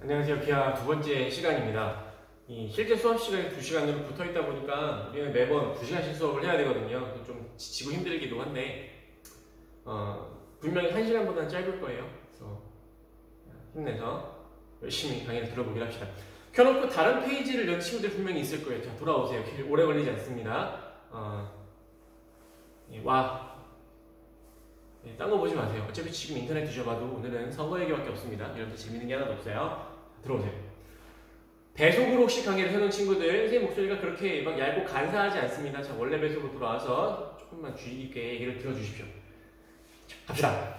안녕하세요. 기하 두 번째 시간입니다. 이 실제 수업 시간이 2시간으로 붙어 있다 보니까 우리는 매번 2시간씩 수업을 해야 되거든요. 좀 지치고 힘들기도 한데 분명히 1시간보다는 짧을 거예요. 그래서 힘내서 열심히 강의를 들어보기로 합시다. 켜놓고 다른 페이지를 연 친구들 분명히 있을 거예요. 자, 돌아오세요. 오래 걸리지 않습니다. 딴 거 보지 마세요. 어차피 지금 인터넷 뒤져봐도 오늘은 선거 얘기밖에 없습니다. 이런 데 재밌는 게 하나도 없어요. 들어오세요. 배속으로 혹시 강의를 해놓은 친구들, 선생님 목소리가 그렇게 막 얇고 간사하지 않습니다. 자, 원래 배속으로 돌아와서 조금만 주의 깊게 얘기를 들어주십시오. 자, 갑시다.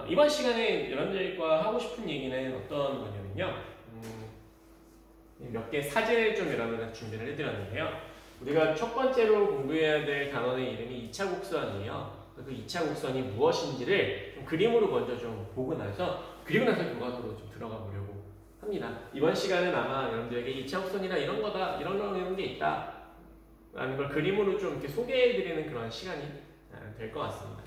이번 시간에 여러분들과 하고 싶은 얘기는 어떤 거냐면요. 몇 개 사제를 좀 여러분들한테 준비를 해드렸는데요. 우리가 첫 번째로 공부해야 될 단원의 이름이 2차 곡선이에요. 그 2차 곡선이 무엇인지를 좀 그림으로 먼저 좀 보고 나서 그리고 나서 교과서로 좀 들어가 보려고 합니다. 이번 시간은 아마 여러분들에게 2차 곡선이나 이런 거다, 이런 게 있다 라는 걸 그림으로 좀 이렇게 소개해드리는 그런 시간이 될 것 같습니다.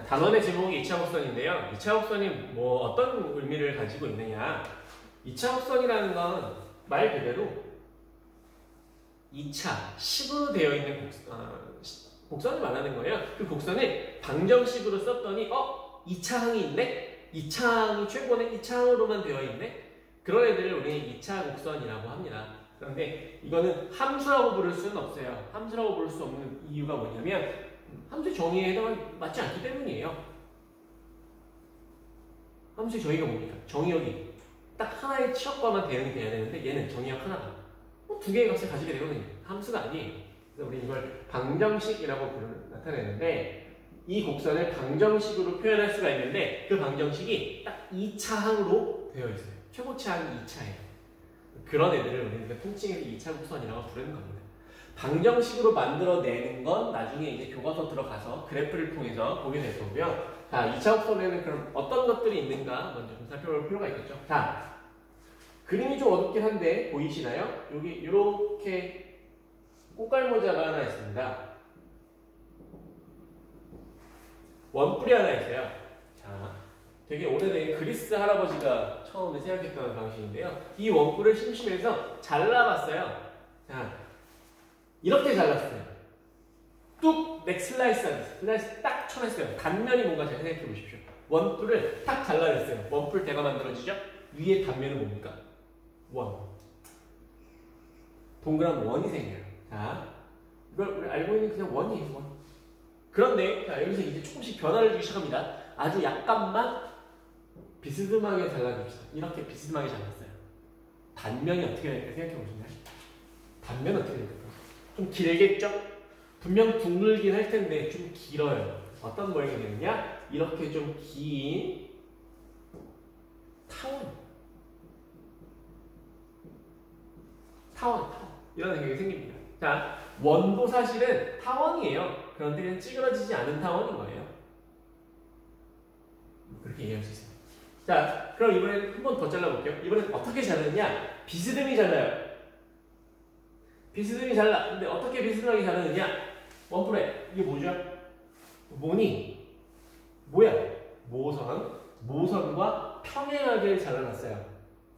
단원의 제목이 2차 곡선인데요. 2차 곡선이 뭐 어떤 의미를 가지고 있느냐. 2차 곡선이라는 건 말 그대로 2차, 식으로 되어 있는 곡선을 말하는 거예요. 그 곡선을 방정식으로 썼더니 2차항이 있네? 2차항이 최고네? 2차항으로만 되어 있네? 그런 애들을 우리는 2차 곡선이라고 합니다. 그런데 이거는 함수라고 부를 수는 없어요. 함수라고 부를 수 없는 이유가 뭐냐면 함수의 정의에 맞지 않기 때문이에요. 함수의 정의가 뭡니까? 정의역이 딱 하나의 치역과만 대응이 돼야 되는데 얘는 정의역 하나가 두 개의 값을 가지게 되거든요. 함수가 아니에요. 그래서 우리 이걸 방정식이라고 나타내는데 이 곡선을 방정식으로 표현할 수가 있는데 그 방정식이 딱 2차항으로 되어 있어요. 최고차항이 2차예요. 그런 애들을 우리가 통칭해서 2차 곡선이라고 부르는 겁니다. 방정식으로 만들어내는 건 나중에 이제 교과서 들어가서 그래프를 통해서 보게 될 거고요. 자, 2차 곡선에는 그럼 어떤 것들이 있는가 먼저 좀 살펴볼 필요가 있겠죠. 자, 그림이 좀 어둡긴 한데 보이시나요? 여기 이렇게 꽃갈모자가 하나 있습니다. 원뿔이 하나 있어요. 자, 되게 오래된 그리스 할아버지가 처음에 생각했던 방식인데요. 이 원뿔을 심심해서 잘라봤어요. 자, 이렇게 잘랐어요. 뚝! 넥 슬라이스 딱 쳐냈어요. 단면이 뭔가 잘 생각해 보십시오. 원뿔을 딱 잘라냈어요. 원뿔 대가 만들어지죠? 위에 단면은 뭡니까? 원. 동그란 원이 생겨요. 자, 이걸 우리 알고 있는 그냥 원이에요, 원. 그런데, 자, 여기서 이제 조금씩 변화를 주기 시작합니다. 아주 약간만 비스듬하게 잘라줍시다. 이렇게 비스듬하게 잘랐어요. 단면이 어떻게 될까 생각해 보시나요? 단면은 어떻게 될까요? 좀 길겠죠? 분명 둥글긴 할 텐데 좀 길어요. 어떤 모양이 되느냐? 이렇게 좀 긴 타원. 이런 생각이 생깁니다. 자, 원도 사실은 타원이에요. 그런데 그냥 찌그러지지 않은 타원인 거예요. 그렇게 이해할 수 있습니다. 자, 그럼 이번엔 한 번 더 잘라볼게요. 이번엔 어떻게 자르느냐? 비스듬히 잘라요. 비스듬히 잘라. 근데 어떻게 비스듬하게 자르느냐? 원뿔에 이게 뭐죠? 뭐니? 뭐야? 모선과 평행하게 잘라놨어요.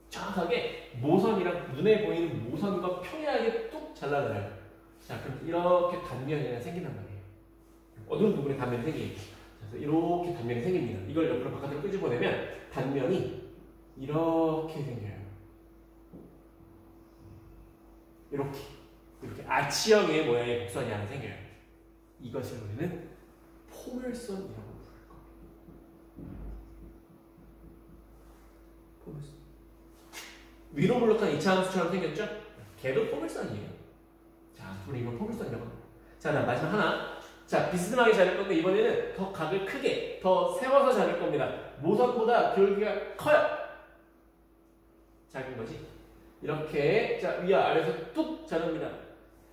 정확하게 모선이랑 눈에 보이는 모선과 평행하게 뚝 잘라놔요. 자, 그럼 이렇게 단면이 생긴단 말이에요. 어두운 부분에 단면이 생기겠죠. 그래서 이렇게 단면이 생깁니다. 이걸 옆으로 바깥으로 끄집어내면 단면이 이렇게 생겨요. 이렇게 아치형의 모양의 곡선이 하나 생겨요. 이것을 우리는 포물선이라고 부를 겁니다. 포물선. 위로 블록한 2차 함수처럼 생겼죠? 걔도 포물선이에요. 자, 우리 이거 포물선이라고 합니다. 자, 다음 마지막 하나. 자, 비스듬하게 자를 건데 이번에는 더 각을 크게, 더 세워서 자를 겁니다. 모선보다 기울기가 커요. 작은 거지? 이렇게, 자, 위와 아래에서 뚝 자릅니다.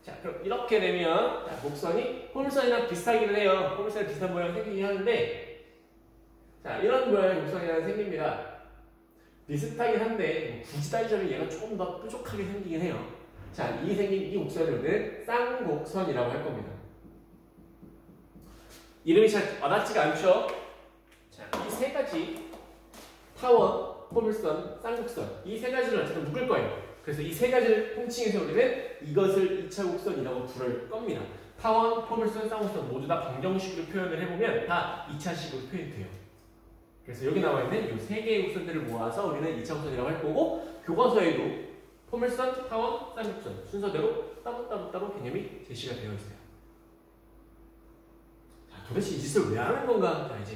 자, 그럼 이렇게 되면, 자, 곡선이 포물선이랑 비슷하기는 해요. 포물선이 비슷한 모양이 생기긴 하는데, 자, 이런 모양의 곡선이 하나 생깁니다. 비슷하긴 한데 굳이 따지자면 얘가 조금 더 뾰족하게 생기긴 해요. 자, 이 생긴 이 곡선을 우리는 쌍곡선이라고 할 겁니다. 이름이 잘 와닿지가 않죠? 자, 이 세 가지 타원, 포물선, 쌍곡선 이 세 가지를 어쨌든 묶을 거예요. 그래서 이 세 가지를 통칭해서 우리는 이것을 2차 곡선이라고 부를 겁니다. 타원, 포물선, 쌍곡선 모두 다 방정식으로 표현을 해보면 다 2차식으로 표현이 돼요. 그래서 여기 나와 있는 이 세 개의 곡선들을 모아서 우리는 2차 곡선이라고 할 거고 교과서에도 포물선, 타원, 쌍곡선 순서대로 따로 개념이 제시가 되어 있어요. 자, 도대체 이 짓을 왜 하는 건가? 자, 이제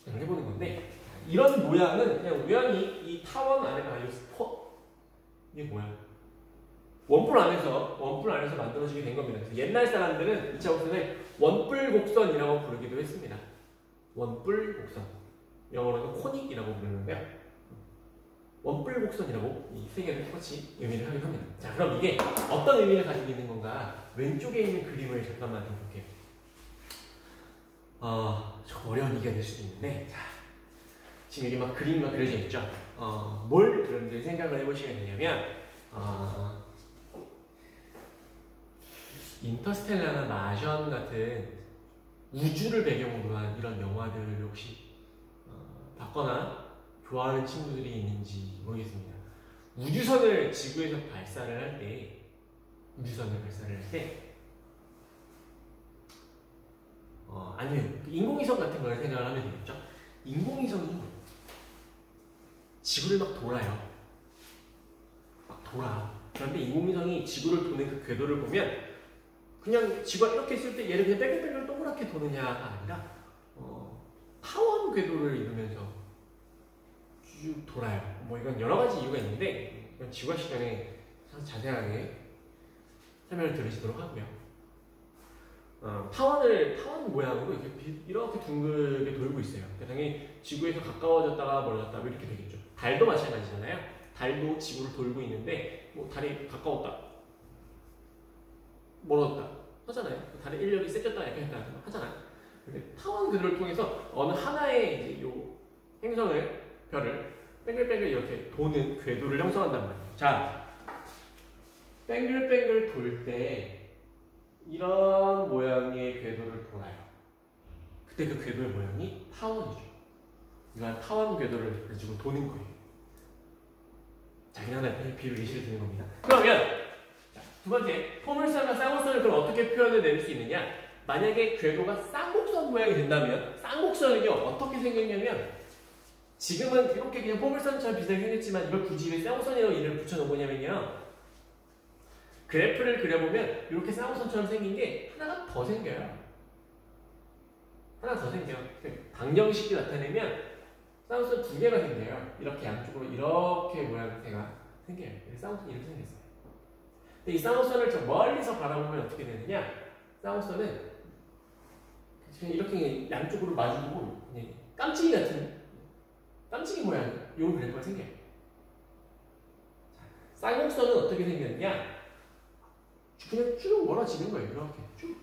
우리가 해보는 건데 이런 모양은 그냥 우연히 이 타원 안에 이게 뭐야? 원뿔 안에서 만들어지게 된 겁니다. 그래서 옛날 사람들은 2차 곡선을 원뿔곡선이라고 부르기도 했습니다. 원뿔곡선. 영어로는 코닉이라고 부르는데요. 원뿔곡선이라고 이 세 개를 똑같이 의미를 하긴 합니다. 자, 그럼 이게 어떤 의미를 가지고 있는 건가? 왼쪽에 있는 그림을 잠깐만 좀 볼게요. 좀 어려운 얘기가 될 수도 있는데, 자, 지금 여기 막 그림만 그려져 있죠? 뭘 여러분들이 생각을 해보시면 되냐면, 인터스텔라나 마션 같은 우주를 배경으로 한 이런 영화들을 혹시 봤거나 좋아하는 친구들이 있는지 모르겠습니다. 우주선을 지구에서 발사를 할 때, 아니면 인공위성 같은 걸 생각을 하면 되겠죠? 인공위성이 지구를 막 돌아요. 그런데 인공위성이 지구를 도는 그 궤도를 보면 그냥 지구가 이렇게 있을 때 얘를 그냥 뺑글뺑글 동그랗게 도느냐가 아니라 타원 궤도를 이루면서 쭉 돌아요. 뭐 이건 여러 가지 이유가 있는데 이건 지구화 시간에 자세하게 설명을 들으시도록 하고요. 타원 모양으로 이렇게 둥글게 돌고 있어요. 당연히 지구에서 가까워졌다가 멀어졌다 이렇게 되겠죠. 달도 마찬가지잖아요. 달도 지구를 돌고 있는데 뭐 달이 가까웠다, 멀어졌다 하잖아요. 달의 인력이 세졌다 이렇게 했다 하잖아요. 근데 타원 궤도를 통해서 어느 하나의 이제 요 별을 뺑글뺑글 이렇게 도는 궤도를 형성한단 말이에요. 자, 뺑글뺑글 돌 때 이런 모양의 궤도를 돌아요. 그때 그 궤도의 모양이 타원이죠. 이러한 타원 궤도를 가지고 도는 거예요. 자, 그냥 하나 비유 예시를 드는 겁니다. 그러면 자, 두 번째, 포물선과 쌍곡선을 그럼 어떻게 표현을 내릴 수 있느냐? 만약에 궤도가 쌍곡선 모양이 된다면 쌍곡선은요 어떻게 생겼냐면 지금은 이렇게 그냥 포물선처럼 비슷하게 생겼지만 이걸 굳이 왜 쌍곡선이라고 이름을 붙여놓은 거냐면요, 그래프를 그려보면 이렇게 쌍곡선처럼 생긴 게 하나가 더 생겨요. 방정식이 나타내면 쌍곡선 두 개가 생겨요. 이렇게 양쪽으로 이렇게 모양새가 생겨요. 쌍곡선이 이렇게 생겼어요. 근데 이 쌍곡선을 저 멀리서 바라보면 어떻게 되느냐? 쌍곡선은 그냥 이렇게 양쪽으로 마주보고 깜찍이 모양 이런 그래프가 생겨요. 쌍곡선은 어떻게 생겼냐? 그냥 쭉 멀어지는 거예요. 이렇게 쭉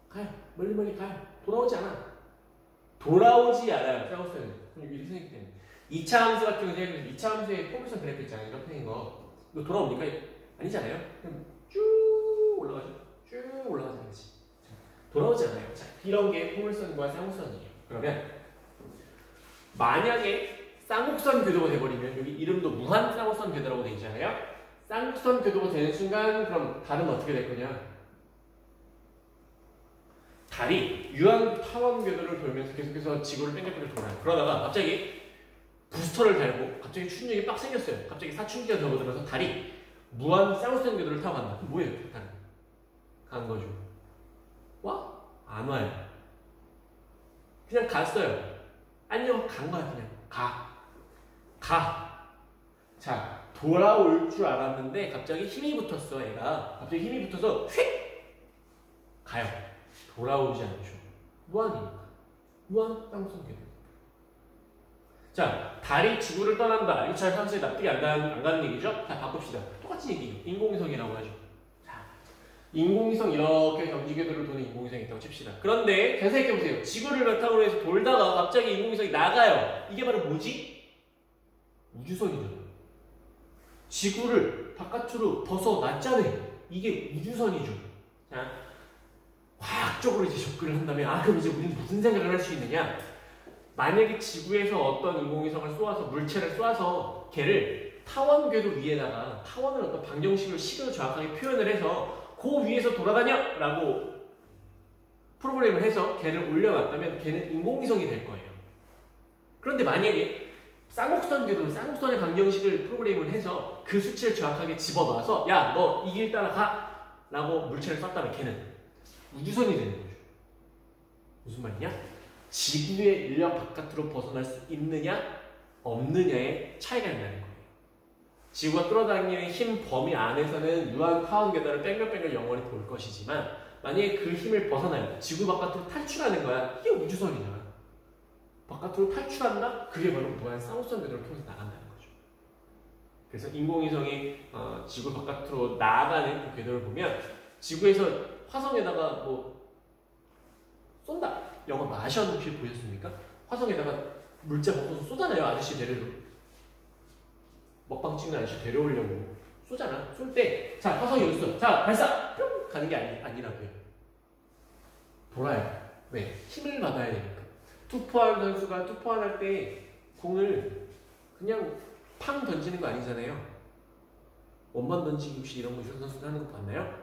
가요. 멀리 가요. 돌아오지 않아요. 쌍곡선은 이렇게 생겼기 때문에. 2차 함수 같은 경우는 2차 함수의 포물선 그래프 있잖아요. 이렇게 생긴 거. 이거 돌아옵니까? 아니잖아요. 그냥 쭉 올라가죠. 돌아오지 않아요. 자, 이런 게 포물선과 쌍곡선이에요. 그러면 만약에 쌍곡선 궤도가 돼버리면 여기 이름도 무한 쌍곡선 궤도라고 되어 있잖아요. 쌍곡선 궤도가 되는 순간 그럼 달은 어떻게 될 거냐? 달이 유한 타원 궤도를 돌면서 계속해서 지구를 뺑글뺑글 돌아요. 그러다가 갑자기 부스터를 달고 갑자기 추진력이 빡 생겼어요. 갑자기 사춘기가 접어들어서 달이 무한 쌍곡선 궤도를 타고 간다. 그럼 뭐예요? 달은 간 거죠. 와? 안 와요. 그냥 갔어요. 안녕, 간 거야. 그냥 가. 자, 돌아올 줄 알았는데 갑자기 힘이 붙었어. 애가 갑자기 힘이 붙어서 휙 가요. 돌아오지 않죠. 무한이니까. 무한 쌍곡선 궤도. 자, 달이 지구를 떠난다. 이거 잘 상수에 납득이 안 가는 얘기죠? 자, 바꿉시다. 똑같은 얘기예요. 인공위성이라고 하죠. 자, 인공위성 이렇게 경지궤도를 도는 인공위성이 있다고 칩시다. 그런데 잘 생각해보세요. 지구를 바탕으로 해서 돌다가 갑자기 인공위성이 나가요. 이게 바로 뭐지? 우주선이잖아요. 지구를 바깥으로 벗어났잖아요. 이게 우주선이죠. 자, 과학적으로 이제 접근을 한다면 그럼 이제 우리는 무슨 생각을 할 수 있느냐? 만약에 지구에서 어떤 인공위성을 쏘아서 물체를 쏘아서 걔를 타원 궤도 위에다가 타원을 어떤 방정식으로 식으로 정확하게 표현을 해서 그 위에서 돌아다녀! 라고 프로그램을 해서 걔를 올려놨다면 걔는 인공위성이 될 거예요. 그런데 만약에 쌍곡선 궤도, 쌍곡선의 방정식을 프로그램을 해서 그 수치를 정확하게 집어넣어서 야, 너 이 길 따라가! 라고 물체를 쐈다면 걔는 우주선이 되는 거죠. 무슨 말이냐? 지구의 인력 바깥으로 벗어날 수 있느냐, 없느냐의 차이가 있다는 거예요. 지구가 끌어당기는 힘 범위 안에서는 유한 타원 궤도를 뺑글뺑글 영원히 돌 것이지만 만약에 그 힘을 벗어나요. 지구 바깥으로 탈출하는 거야. 이게 우주선이잖아. 바깥으로 탈출한다? 그게 바로 무한 쌍곡선 궤도를 통해서 나간다는 거죠. 그래서 인공위성이 지구 바깥으로 나가는 그 궤도를 보면 지구에서 화성에다가 뭐 쏜다. 영화 마션 혹시 보셨습니까? 화성에다가 물자 벗어서 쏘잖아요. 아저씨 데려도. 먹방 찍는 아저씨 데려오려고 쏘잖아. 쏠 때, 자, 화성이 여기 있어. 자, 발사! 뿅! 가는 게 아니라고요. 돌아요. 왜? 힘을 받아야 되니까. 투포한 선수가 투포한 할 때 공을 그냥 팡 던지는 거 아니잖아요. 원반 던지기 혹시 이런 거 유선 선수가 하는 거 봤나요?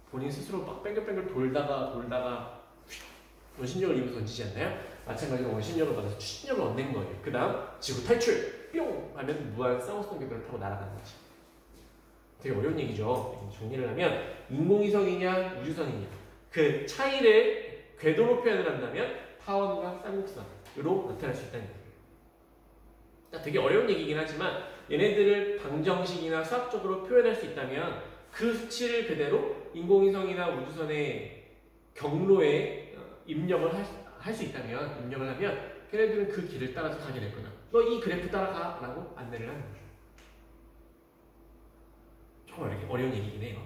본인 스스로 막 뺑글뺑글 돌다가 원심력을 입어서 던지지 않나요? 마찬가지로 원심력을 받아서 추진력을 얻는 거예요. 그 다음 지구 탈출! 뿅! 하면 무한 쌍곡선 궤도를 타고 날아가는 거지. 되게 어려운 얘기죠. 정리를 하면 인공위성이냐 우주선이냐 그 차이를 궤도로 표현을 한다면 타원과 쌍곡선으로 나타날 수 있다는 얘기예요. 그러니까 되게 어려운 얘기긴 하지만 얘네들을 방정식이나 수학적으로 표현할 수 있다면 그 수치를 그대로 인공위성이나 우주선의 경로에 입력을 할 수 있다면 입력을 하면 걔네들은 그 길을 따라서 가게 될 거다. 너 이 그래프 따라가 라고 안내를 하는 거죠. 정말 이렇게 어려운 얘기긴 해요.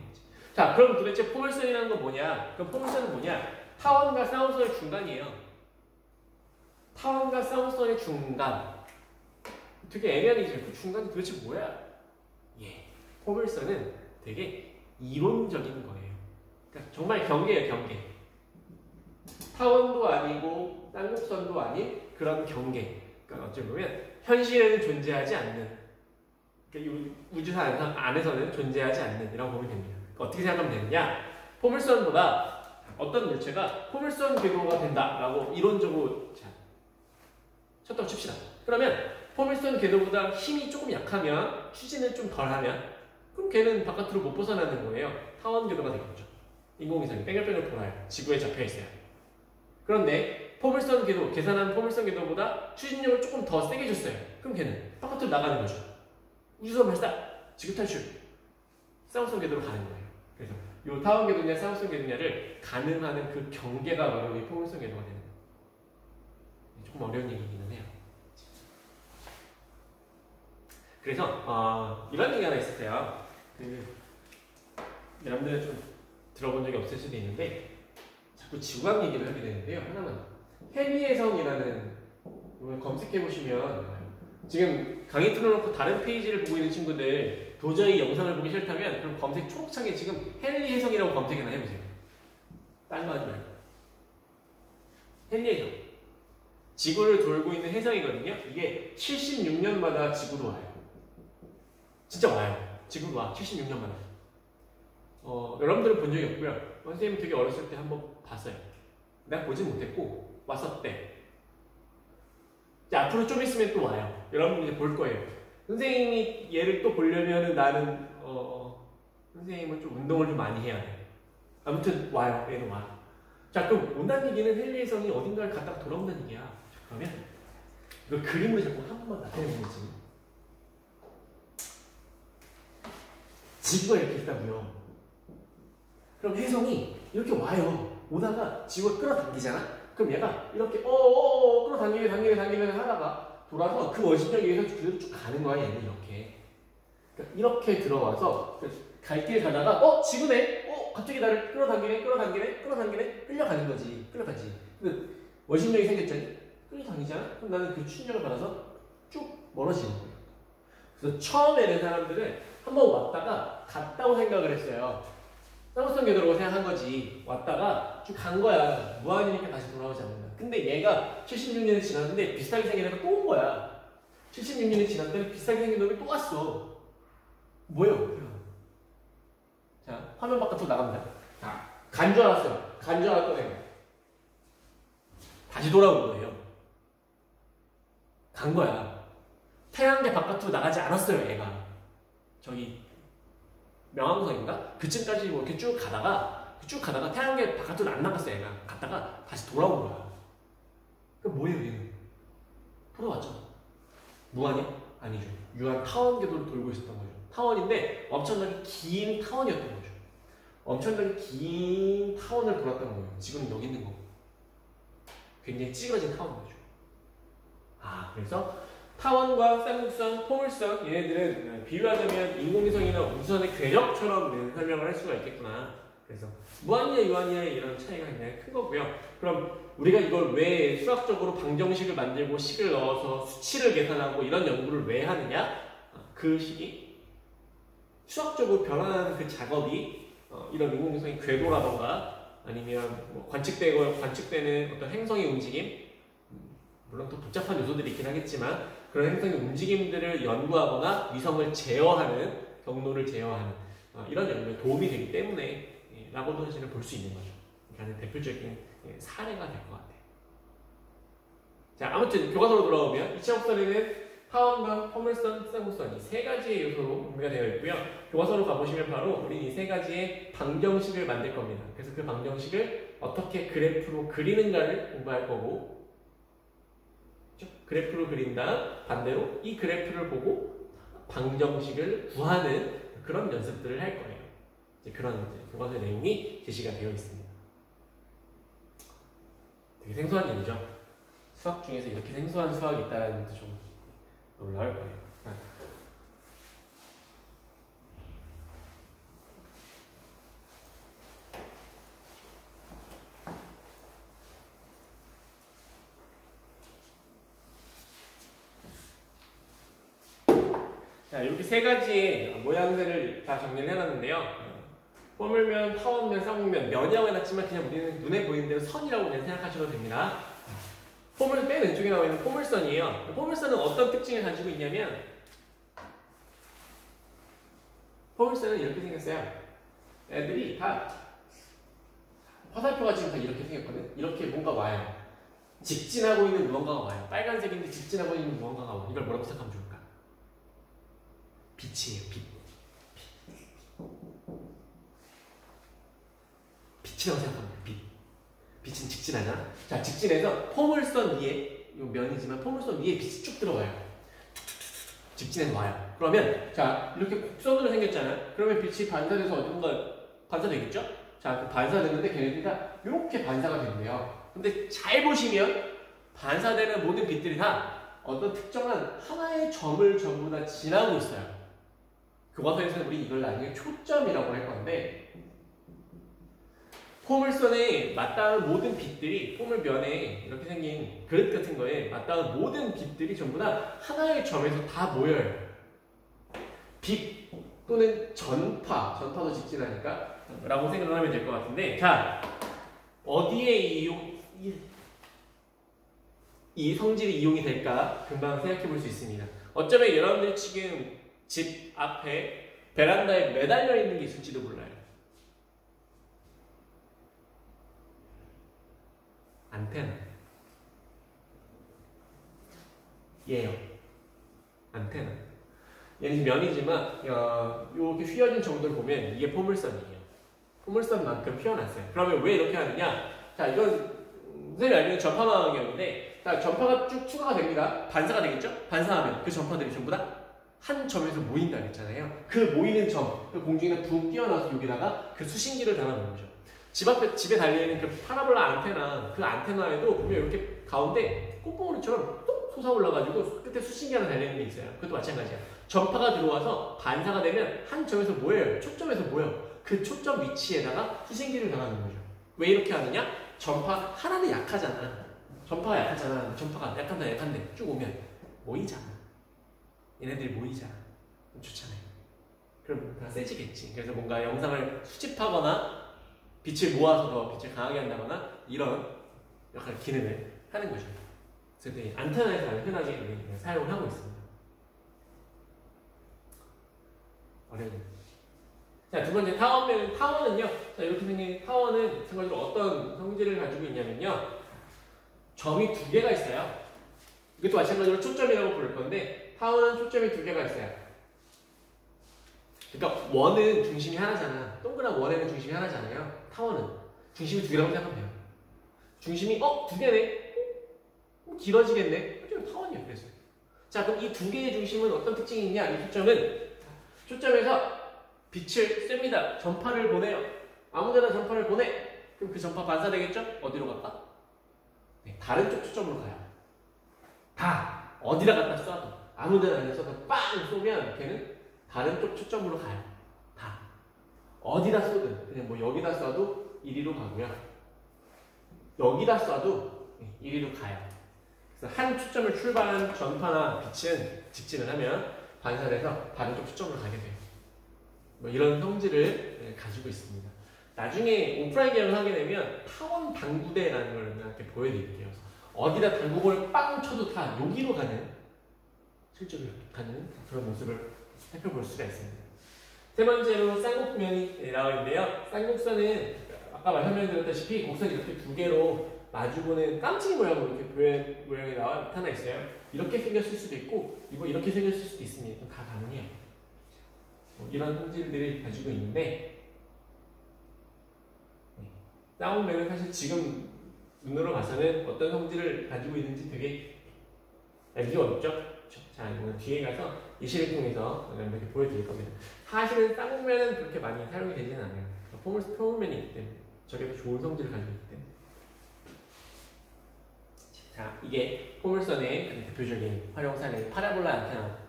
자, 그럼 도대체 포물선이라는 건 뭐냐? 그럼 포물선은 뭐냐? 타원과 쌍곡선의 중간이에요. 타원과 쌍곡선의 중간. 되게 애매한 얘기죠. 그 중간이 도대체 뭐야? 포물선은 되게 이론적인 거예요. 그러니까 정말 경계예요, 경계. 타원도 아니고 쌍곡선도 아닌 그런 경계. 그러니까 어찌 보면 현실에는 존재하지 않는, 그러니까 우주선 안에서는 존재하지 않는 이라고 보면 됩니다. 그러니까 어떻게 생각하면 되느냐? 포물선보다 어떤 물체가 포물선 궤도가 된다라고 이론적으로 쳤다고 칩시다. 그러면 포물선 궤도보다 힘이 조금 약하면 추진을 좀 덜하면 그럼 걔는 바깥으로 못 벗어나는 거예요. 타원 궤도가 되겠죠. 인공위성이 뺑글뺑글 돌아요. 지구에 잡혀 있어요. 그런데 포물선 궤도, 계산한 포물선 궤도보다 추진력을 조금 더 세게 줬어요. 그럼 걔는 바깥으로 나가는 거죠. 우주선 발사, 지구 탈출, 쌍곡선 궤도로 가는 거예요. 그래서 이 타원 궤도냐 쌍곡선 궤도냐를 가늠하는 그 경계가 바로 이 포물선 궤도가 되는 거예요. 조금 어려운 얘기기는 해요. 그래서 이런 얘기 하나 있었어요. 여러분들 좀 들어본 적이 없을 수도 있는데 자꾸 지구학 얘기를 하게 되는데요. 하나만 해미해성이라는 걸 검색해보시면 지금 강의 틀어놓고 다른 페이지를 보고 있는 친구들 도저히 영상을 보기 싫다면 그럼 검색 초록창에 지금 헨리해성이라고 검색이나 해보세요. 딴 거 하지 말고. 헨리해성. 지구를 돌고 있는 해성이거든요. 이게 76년마다 지구로 와요. 진짜 와요. 지구로 와. 76년마다. 여러분들은 본 적이 없고요. 선생님 되게 어렸을 때 한번 봤어요. 내가 보진 못했고 왔었대. 이제 앞으로 좀 있으면 또 와요. 여러분 이제 볼 거예요. 선생님이 얘를 또 보려면은 나는 선생님은 좀 운동을 좀 많이 해야 돼. 아무튼 와요. 얘는 와. 자, 그럼 온다는 얘기는 헨리해성이 어딘가를 갔다가 돌아온다는 얘기야. 자, 그러면 이걸 그림으로 자꾸 한 번만 나타내보겠지. 지구가 이렇게 있다고요. 그럼 혜성이 이렇게 와요. 오다가 지구가 끌어당기잖아? 그럼 얘가 이렇게 끌어당기면 하다가 돌아서 그 원심력에 의해서 그대로 쭉 가는 거야. 얘는 이렇게. 그러니까 이렇게 들어와서 갈 길 가다가 지구네? 갑자기 나를 끌어당기네 끌려가는 거지. 끌려가지. 근데 원심력이 생겼잖니? 끌려당기잖아? 그럼 나는 그 추진력을 받아서 쭉 멀어지는 거예요. 그래서 처음에는 사람들은 한번 왔다가 갔다고 생각을 했어요. 쌍극성 궤도라고 생각한 거지. 왔다가 쭉 간 거야. 무한이니까 다시 돌아오지 않는다. 근데 얘가 76년이 지났는데 비슷하게 생긴 애가 또 온 거야. 76년이 지났는데 비슷하게 생긴 놈이 또 왔어. 뭐예요? 자, 화면 바깥으로 나갑니다. 자, 간 줄 알았어요. 간 줄 알았던 애가 다시 돌아온 거예요. 간 거야. 태양계 바깥으로 나가지 않았어요, 얘가. 저기 명왕성인가? 그쯤까지 뭐 이렇게 쭉 가다가 태양계 바깥으로 안 나갔어요, 얘가. 갔다가 다시 돌아온 거야. 그럼 뭐예요, 얘는? 돌아왔죠. 무한이야? 아니죠. 유한 타원 궤도를 돌고 있었던 거죠. 타원인데 엄청나게 긴 타원이었던 거죠. 엄청나게 긴 타원을 돌았던 거예요. 지금 여기 있는 거. 굉장히 찌그러진 타원인 거죠. 그래서 타원과 쌍극성, 포물선 얘네들은 비유하자면 인공위성이나 우주선의 궤적처럼 설명을 할 수가 있겠구나. 그래서 무한이냐 유한이냐의 이런 차이가 굉장히 큰 거고요. 그럼 우리가 이걸 왜 수학적으로 방정식을 만들고 식을 넣어서 수치를 계산하고 이런 연구를 왜 하느냐? 그 식이 수학적으로 변화하는 그 작업이 이런 인공위성의 궤도라던가 아니면 뭐 관측되는 어떤 행성의 움직임, 물론 더 복잡한 요소들이 있긴 하겠지만 그런 행성의 움직임들을 연구하거나 위성을 제어하는, 경로를 제어하는 이런 연구에 도움이 되기 때문에 라고도 사실은 볼 수 있는 거죠. 그러니까 대표적인 사례가 될 것 같아요. 자, 아무튼 교과서로 돌아오면 2차 곡선에는 타원과 포물선, 쌍극선 이 세 가지의 요소로 분배가 되어 있고요. 교과서로 가보시면 바로 우리 이 세 가지의 방정식을 만들 겁니다. 그래서 그 방정식을 어떻게 그래프로 그리는가를 공부할 거고, 그래프로 그린다 반대로 이 그래프를 보고 방정식을 구하는 그런 연습들을 할 거예요. 그런 교과서 내용이 제시가 되어 있습니다. 되게 생소한 얘기죠. 수학 중에서 이렇게 생소한 수학이 있다는 것도 좀 놀라울 거예요. 자, 이렇게 세 가지의 모양들을 다 정리를 해놨는데요. 포물면, 타원면, 쌍극면, 면이라고 해놨지만 그냥 우리는 눈에 보이는 대로 선이라고 그냥 생각하셔도 됩니다. 포물 맨 왼쪽에 나와 있는 포물선이에요. 포물선은 어떤 특징을 가지고 있냐면 포물선은 이렇게 생겼어요. 애들이 다 화살표가 지금 다 이렇게 생겼거든. 이렇게 뭔가 와요. 직진하고 있는 무언가가 와요. 빨간색인데 직진하고 있는 무언가가 와요. 이걸 뭐라고 생각하면 좋을까? 빛이에요. 빛이라고 생각합니다. 빛은 직진하잖아. 자, 직진해서 포물선 위에, 이 면이지만 포물선 위에 빛이 쭉 들어와요. 직진해서 와요. 그러면 자, 이렇게 곡선으로 생겼잖아요. 그러면 빛이 반사돼서 어딘가 반사되겠죠? 자, 반사되는데 걔네들이 다 이렇게 반사가 된대요. 근데 잘 보시면 반사되는 모든 빛들이 다 어떤 특정한 하나의 점을 전부 다 지나고 있어요. 교과서에서는 우리 이걸 나중에 초점이라고 할 건데, 포물선에 맞닿은 모든 빛들이, 포물면에 이렇게 생긴 그릇 같은 거에 맞닿은 모든 빛들이 전부 다 하나의 점에서 다 모여요. 빛 또는 전파도 직진하니까 라고 생각을 하면 될 것 같은데, 자, 어디에 이 성질이 이용이 될까 금방 생각해 볼 수 있습니다. 어쩌면 여러분들이 지금 집 앞에 베란다에 매달려 있는 게 있을지도 몰라요. 안테나. 얘요. 안테나. 얘는 면이지만 이렇게 휘어진 정도를 보면 이게 포물선이에요. 포물선만큼 휘어났어요. 그러면 왜 이렇게 하느냐? 자, 이건 선생님이 알기로는 전파망원경인데, 자, 전파가 쭉 추가가 됩니다. 반사가 되겠죠? 반사하면 그 전파들이 전부 다 한 점에서 모인다 그랬잖아요. 그 모이는 점, 그 공중에 푹 뛰어나서 여기다가 그 수신기를 달아놓은 거죠. 집에 달려있는 그 파라볼라 안테나, 그 안테나에도 보면 이렇게 가운데 꽃봉오리처럼 뚝 솟아올라가지고 끝에 수신기 하나 달려있는 게 있어요. 그것도 마찬가지야. 전파가 들어와서 반사가 되면 한 점에서 모여요. 초점에서 모여. 그 초점 위치에다가 수신기를 달아놓는 거죠. 왜 이렇게 하느냐? 전파 하나는 약하잖아. 전파가 약하잖아. 전파가 약한데 쭉 오면 모이잖아. 얘네들이 모이잖아. 좋잖아요. 그럼 다 세지겠지. 그래서 뭔가 영상을 수집하거나 빛을 모아서 더 빛을 강하게 한다거나 이런 역할 기능을 하는 거죠. 그래서 안테나에서 흔하게 사용을 하고 있습니다. 어려워요. 자, 두 번째 타워는요. 자, 이렇게 생긴 타워는 참고로 어떤 성질을 가지고 있냐면요. 점이 두 개가 있어요. 이것도 마찬가지로 초점이라고 부를 건데 타워는 초점이 두 개가 있어요. 그러니까 원은 중심이 하나잖아. 동그란 원에는 중심이 하나잖아요. 타워는 중심이 두 개라고 생각하면 돼요. 중심이 두 개네? 길어지겠네? 타원이야. 그래서 자, 그럼 이 두 개의 중심은 어떤 특징이 있냐? 이 초점에서 빛을 쐐니다. 전파를 보내요. 아무데나 전파를 보내. 그럼 그 전파 반사되겠죠? 어디로 갈까? 네, 다른 쪽 초점으로 가요. 다 어디다 갖다 쏴도 아무데나 안 쏴도 빵 쏘면 걔는 다른 쪽 초점으로 가요. 다 어디다 쏘든 그냥 뭐 여기다 쏴도 이리로 가고요. 여기다 쏴도 이리로 가요. 그래서 한 초점을 출발한 전파나 빛은 직진을 하면 반사돼서 다른 쪽 초점으로 가게 돼요. 뭐 이런 성질을 가지고 있습니다. 나중에 오프라인 계약을 하게 되면 타원 당구대라는 걸 이렇게 보여드릴게요. 어디다 당구공을 빵 쳐도 다 여기로 가는, 실제로 이렇게 가는 그런 모습을 살펴볼 수가 있습니다. 세 번째로 쌍곡면이 나와 있는데요. 쌍곡선은 아까 설명드렸다시피 곡선이 이렇게 두 개로 마주보는 깜찍이 모양으로 이렇게 모양이 나타나 있어요. 이렇게 생겼을 수도 있고, 이렇게 생겼을 수도 있습니다. 다 가능해요. 이런 성질들을 가지고 있는데, 쌍곡면은 사실 지금 눈으로 봐서는 어떤 성질을 가지고 있는지 되게 알기 어렵죠? 자, 이거는 뒤에 가서 예시를 통해서 이렇게 보여드릴 겁니다. 사실은 쌍곡면은 그렇게 많이 사용이 되지는 않아요. 포물면이 있기 때문에 저게 더 좋은 성질을 가지고 있기 때문에. 자, 이게 포물선의 대표적인 활용 사례 파라볼라 안테나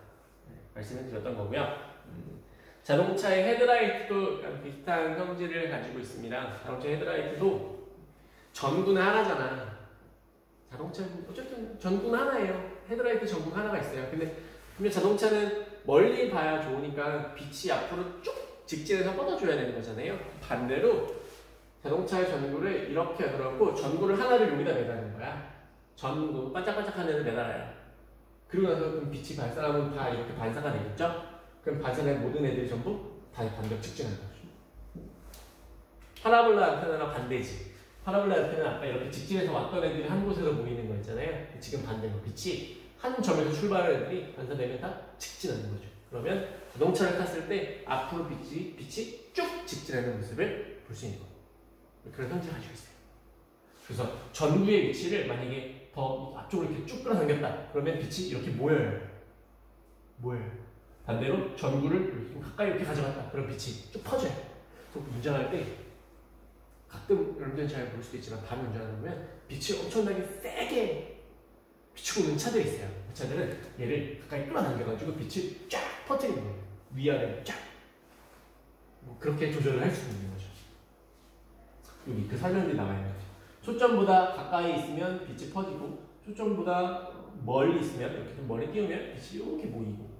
말씀을 드렸던 거고요. 자동차의 헤드라이트도 비슷한 성질을 가지고 있습니다. 자동차 헤드라이트도 전구는 하나잖아. 자동차는 어쨌든 전구는 하나예요. 헤드라이트 전구가 하나가 있어요. 근데 자동차는 멀리 봐야 좋으니까 빛이 앞으로 쭉 직진해서 뻗어줘야 되는 거잖아요. 반대로 자동차의 전구를 이렇게 하더라고 전구를 하나를 여기다 매다는 거야. 전구 반짝반짝한 애를 매달아요. 그리고 나서 그럼 빛이 발산하면 다 이렇게 반사가 되겠죠? 그럼 발산된 모든 애들이 전부 다 반대로 직진하는 거죠. 파라볼라 안테나랑 반대지. 파라볼라 안테나는 아까 이렇게 직진해서 왔던 애들이 한 곳에서 모이는 거 있잖아요. 지금 반대로 빛이 한 점에서 출발하는 애들이 반사되면 다 직진하는 거죠. 그러면 자동차를 탔을 때 앞으로 빛이 쭉 직진하는 모습을 볼 수 있는 거예요. 그런 성질을 가지고 있어요. 그래서 전구의 위치를 만약에 더 앞쪽으로 이렇게 쭉 끌어당겼다. 그러면 빛이 이렇게 모여요. 반대로 전구를 가까이 이렇게 가져갔다. 그럼 빛이 쭉 퍼져요. 그래서 운전할 때 가끔 여러분들은 잘 모를 수도 있지만 밤에 운전하다 보면 빛이 엄청나게 세게 비추고 있는 차들이 있어요. 그 차들은 얘를 가까이 끌어당겨가지고 빛을 쫙 퍼뜨리는 거예요. 위아래로 쫙. 뭐 그렇게 조절을 할 수 있는 거죠. 여기 그 설명들이 나와 있는 거죠. 초점보다 가까이 있으면 빛이 퍼지고, 초점보다 멀리 있으면 이렇게 좀 멀리 띄우면 빛이 이렇게 모이고,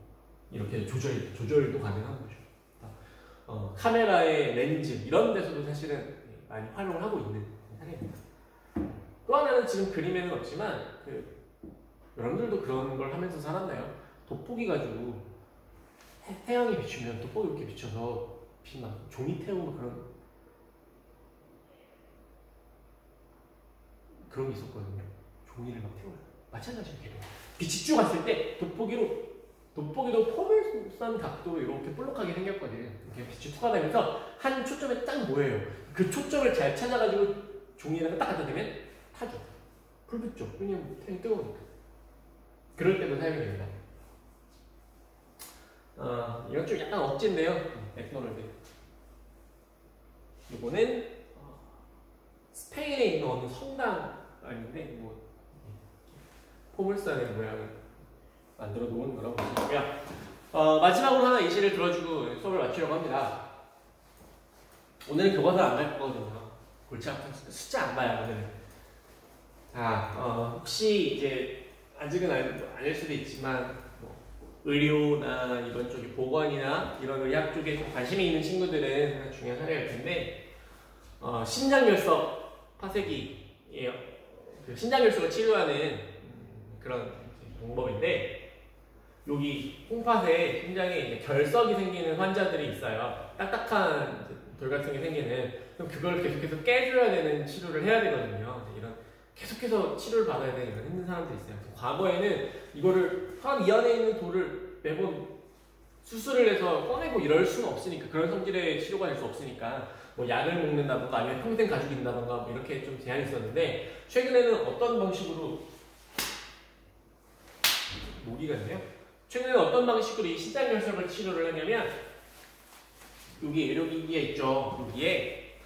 이렇게 조절도 가능한 거죠. 카메라의 렌즈 이런 데서도 사실은 많이 활용을 하고 있는 사례입니다. 또 하나는 지금 그림에는 없지만 여러분들도 그런 걸 하면서 살았나요? 돋보기 가지고 태양이 비추면 돋보기 이렇게 비춰서 빛 막 종이 태우고 그런 게 있었거든요. 종이를 막 태워요. 마찬가지로 빛이 쭉 왔을 때 돋보기도 포물선 각도로 이렇게 볼록하게 생겼거든요. 이렇게 빛이 투과되면서 한 초점에 딱 모여요. 그 초점을 잘 찾아가지고 종이에다가 딱 갖다 대면 타죠. 불 붙죠. 왜냐면 태양이 뜨거우니까. 그럴 때도 사용이 됩니다. 이건 좀 약간 억지인데요. 맥도날드. 이거는 스페인에 있는 어느 성당 아닌데 포물선의 모양을 만들어 놓은 거라고 보시고요. 마지막으로 하나 예시를 들어주고 수업을 마치려고 합니다. 오늘은 교과서 안 갈 거거든요. 골치 아픈 숫자 안 봐요, 오늘은. 자, 혹시 이제 아직은 아닐 수도 있지만 뭐 의료나 이런 쪽이 보건이나 이런 의학 쪽에 좀 관심이 있는 친구들은 하나 중요한 사례일 텐데 신장결석 파쇄기예요. 그 신장결석을 치료하는 그런 방법인데 여기 콩팥에 심장에 이제 결석이 생기는 환자들이 있어요. 딱딱한 돌 같은 게 생기는. 그럼 그걸 계속해서 깨줘야 되는 치료를 해야 되거든요. 이런 계속해서 치료를 받아야 되는 이런 힘든 사람들이 있어요. 과거에는 이거를 사람 이 안에 있는 돌을 매번 수술을 해서 꺼내고 이럴 수는 없으니까, 그런 성질의 치료가 될 수 없으니까 뭐 약을 먹는다던가 아니면 평생 가지고 있다던가 뭐 이렇게 좀 제한이 있었는데, 최근에는 어떤 방식으로 모기가 있네요. 최근에는 어떤 방식으로 이 신장결석을 치료를 하냐면, 여기 의료기기에 있죠. 여기에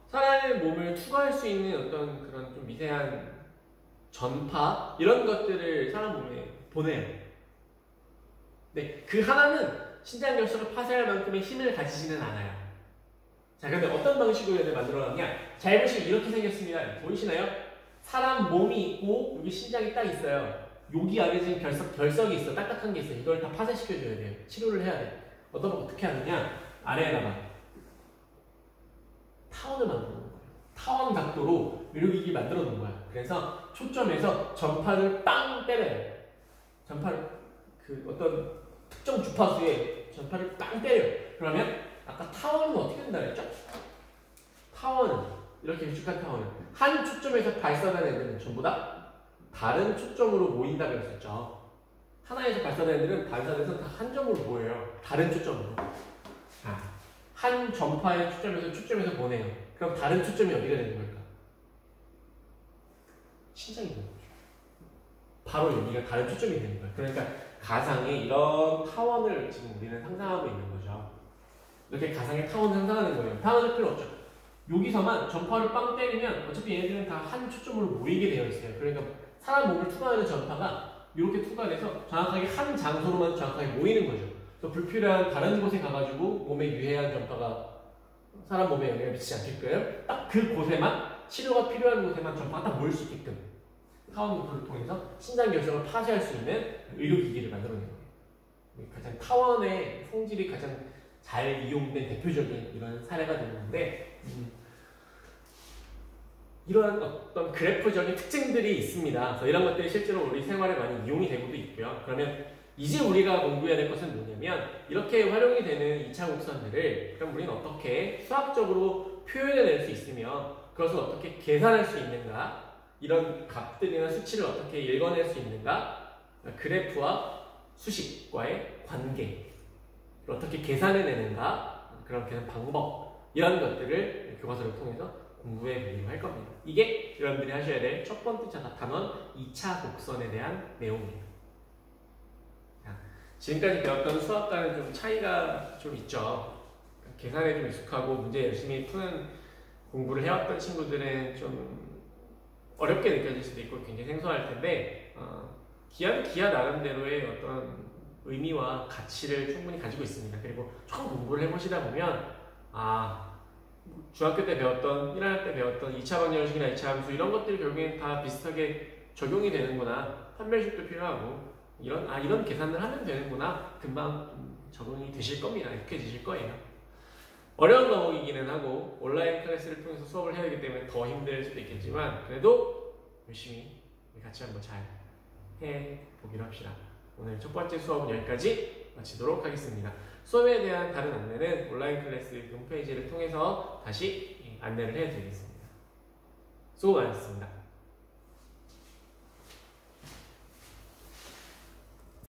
사람의 몸을 투과할 수 있는 어떤 그런 좀 미세한 전파 이런 것들을 사람 몸에 보내요. 네, 그 하나는 신장결석을 파쇄할 만큼의 힘을 가지지는 않아요. 자, 그런데 어떤 방식으로 얘를 만들어놨냐? 잘 보시면 이렇게 생겼습니다. 보이시나요? 사람 몸이 있고 여기 신장이 딱 있어요. 여기 안에 지금 결석이 있어. 딱딱한 게 있어. 이걸 다 파쇄시켜줘야 돼요. 치료를 해야 돼. 어떻게 하느냐? 아래에다가 타원을 만들어 놓은 거예요. 타원 각도로 의료기기 만들어 놓은 거야. 그래서 초점에서 전파를 빵 때려요. 전파를 어떤 특정 주파수에 전파를 빵 때려요. 그러면 아까 타원은 어떻게 된다 그랬죠? 타원은 이렇게 길쭉한 타원은 한 초점에서 발사되는 애들은 전부 다 다른 초점으로 모인다 그랬었죠. 하나에서 발사되는 애들은 발사돼서 다 한 점으로 모여요. 다른 초점으로. 한 전파의 초점에서 보내요. 그럼 다른 초점이 어디가 되는 걸까? 신장이 되는 거죠. 바로 여기가 다른 초점이 되는 거예요. 그러니까 가상에 이런 타원을 지금 우리는 상상하고 있는 거죠. 이렇게 가상의 타원을 상상하는 거예요. 타원을 필요 없죠. 여기서만 전파를 빵 때리면 어차피 얘네들은 다 한 초점으로 모이게 되어 있어요. 그러니까 사람 몸을 투과하는 전파가 이렇게 투과돼서 정확하게 한 장소로만 정확하게 모이는 거죠. 그래서 불필요한 다른 곳에 가가지고 몸에 유해한 전파가 사람 몸에 영향을 미치지 않게끔 딱 그 곳에만, 치료가 필요한 곳에만 전파가 딱 모일 수 있게끔 타원 노트를 통해서 신장결석을 파쇄할 수 있는 의료기기를 만들어낸 거예요. 가장 타원의 성질이 가장 잘 이용된 대표적인 이런 사례가 되는 건데, 이런 어떤 그래프적인 특징들이 있습니다. 그래서 이런 것들이 실제로 우리 생활에 많이 이용이 되고도 있고요. 그러면 이제 우리가 공부해야 될 것은 뭐냐면, 이렇게 활용이 되는 2차 곡선들을 그럼 우리는 어떻게 수학적으로 표현해낼 수 있으며 그것을 어떻게 계산할 수 있는가, 이런 값들이나 수치를 어떻게 읽어낼 수 있는가, 그래프와 수식과의 관계를 어떻게 계산해내는가, 그런 계산 방법, 이런 것들을 교과서를 통해서 공부해 보기로 할 겁니다. 이게 여러분들이 하셔야 될 첫 번째 단원 2차 곡선에 대한 내용이에요. 지금까지 배웠던 수학과는 좀 차이가 좀 있죠. 계산에 좀 익숙하고 문제 열심히 푸는 공부를 해왔던 친구들은 좀 어렵게 느껴질 수도 있고 굉장히 생소할 텐데, 기하는 기하 나름대로의 어떤 의미와 가치를 충분히 가지고 있습니다. 그리고 처음 공부를 해보시다 보면 중학교 때 배웠던, 1학년 때 배웠던 2차 방정식이나 2차 함수 이런 것들이 결국엔 다 비슷하게 적용이 되는구나, 판별식도 필요하고 이런 계산을 하면 되는구나, 금방 적응이 되실 겁니다. 익숙해지실 거예요. 어려운 과목이기는 하고 온라인 클래스를 통해서 수업을 해야 되기 때문에 더 힘들 수도 있겠지만, 그래도 열심히 같이 한번 잘 해보기로 합시다. 오늘 첫 번째 수업은 여기까지 마치도록 하겠습니다. 수업에 대한 다른 안내는 온라인 클래스 홈페이지를 통해서 다시 안내를 해드리겠습니다. 수고 많으셨습니다.